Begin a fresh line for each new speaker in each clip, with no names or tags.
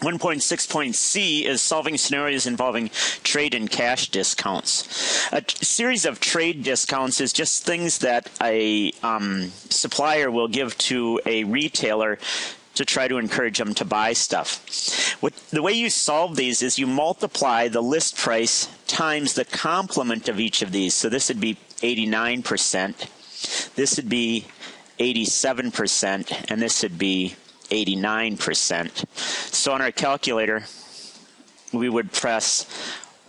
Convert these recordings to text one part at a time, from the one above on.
1.6.C is solving scenarios involving trade and cash discounts. A series of trade discounts is just things that a supplier will give to a retailer to try to encourage them to buy stuff. The way you solve these is you multiply the list price times the complement of each of these. So this would be 89%, this would be 87%, and this would be 89%. So on our calculator, we would press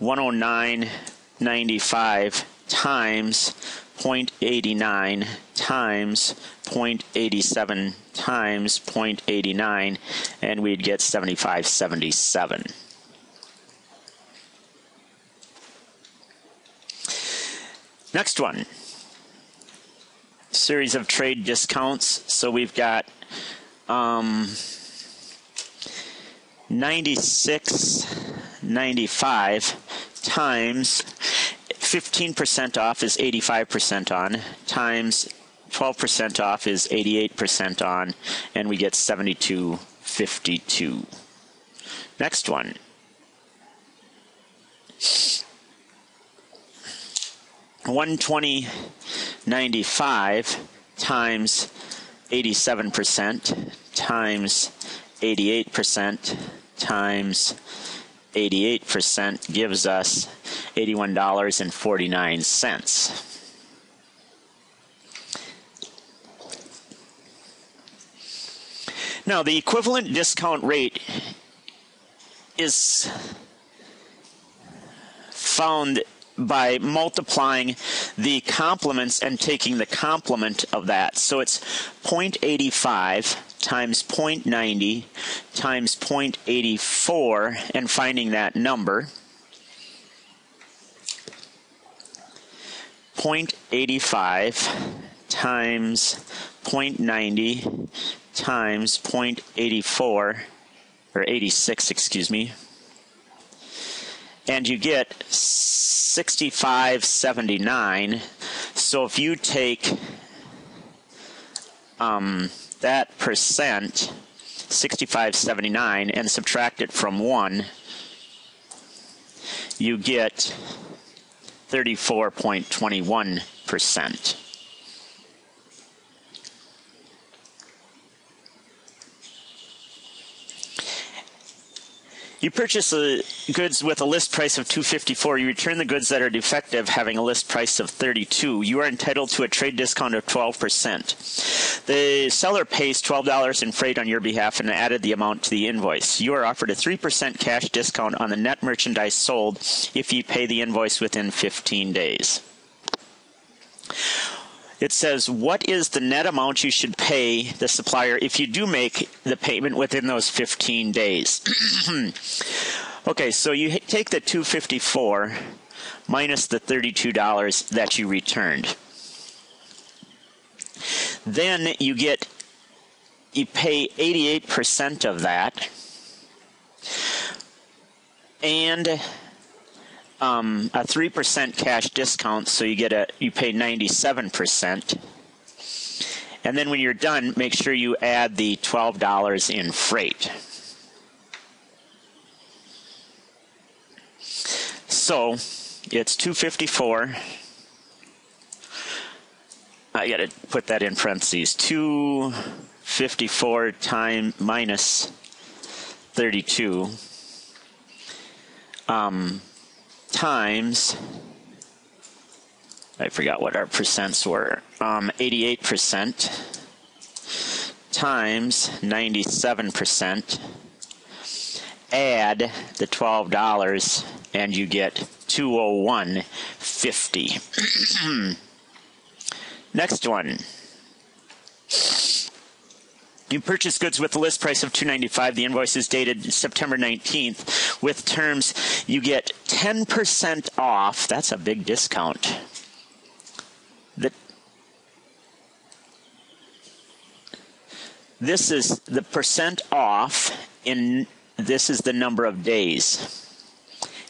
109.95 times 0.89 times 0.87 times 0.89, and we'd get 75.77. Next one, series of trade discounts. So we've got 96.95 times 15% off is 85% on, times 12% off is 88% on, and we get 72.52. Next one. $120.95 times 87% times 88% times 88% gives us $81.49. Now, the equivalent discount rate is found by multiplying the complements and taking the complement of that. So it's 0.85 times 0.90 times 0.84 and finding that number. 0.85 times 0.90 times 0.84, or 86, excuse me, and you get 65.79. So if you take that percent, 65.79, and subtract it from 1, you get 34.21%. You purchase the goods with a list price of $254. You return the goods that are defective, having a list price of $32. You are entitled to a trade discount of 12%. The seller pays $12 in freight on your behalf and added the amount to the invoice. You are offered a 3% cash discount on the net merchandise sold if you pay the invoice within 15 days. It says, what is the net amount you should pay the supplier if you do make the payment within those 15 days? Okay, so you take the $254 minus the $32 that you returned. Then you pay 88% of that, and a 3% cash discount, so you pay 97%. And then when you're done, make sure you add the $12 in freight. So it's $254. I got to put that in parentheses. $254 times minus 32. Times, I forgot what our percents were, 88% times 97%, add the $12, and you get $201.50. Next one. You purchase goods with the list price of $295. The invoice is dated September 19th. With terms, you get 10% off. That's a big discount. This is the percent off, this is the number of days.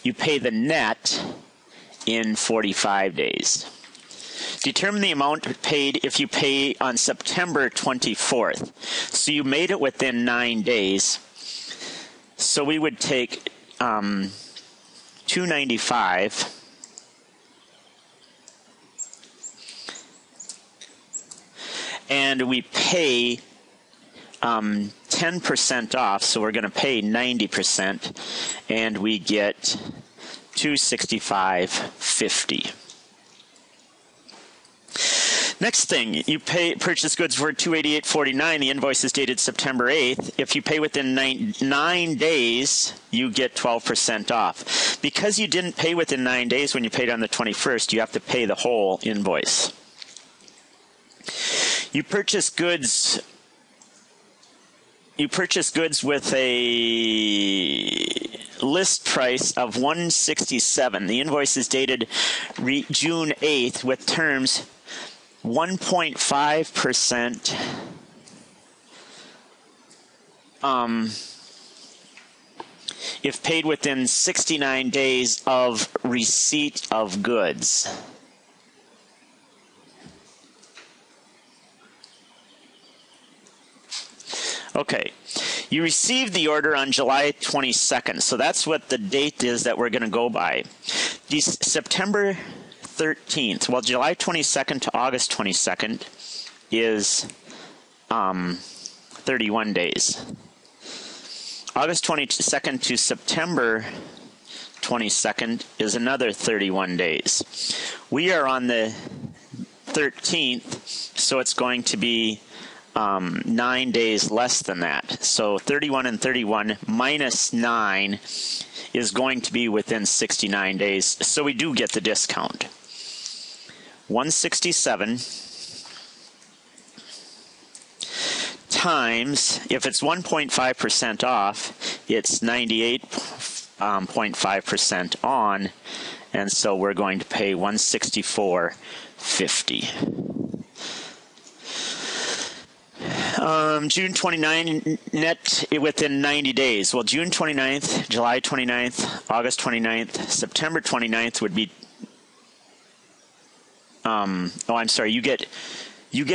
You pay the net in 45 days. Determine the amount paid if you pay on September 24th. So you made it within 9 days. So we would take $295 and we pay 10% off, so we're going to pay 90%, and we get $265.50. Next thing, you purchase goods for $288.49. The invoice is dated September 8th. If you pay within 9 days, you get 12% off. Because you didn't pay within 9 days when you paid on the 21st, you have to pay the whole invoice. You purchase goods with a list price of $167. The invoice is dated June 8th with terms 1.5% if paid within 69 days of receipt of goods. Okay, you received the order on July 22nd, so that's what the date is that we're going to go by. September 13th, well, July 22nd to August 22nd is 31 days. August 22nd to September 22nd is another 31 days. We are on the 13th, so it's going to be 9 days less than that. So 31 and 31 minus 9 is going to be within 69 days. So we do get the discount. 167 times, if it's 1.5% off, it's 98.5% on, and so we're going to pay $164.50. June 29 net within 90 days. Well, June 29th, July 29th, August 29th, September 29th would be you get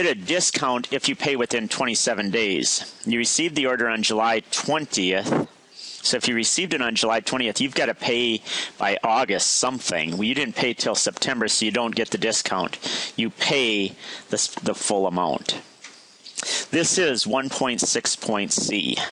a discount if you pay within 27 days. You received the order on July 20th. So if you received it on July 20th, you've got to pay by August something. Well, you didn't pay till September, so you don't get the discount. You pay the full amount. This is 1.6 point C.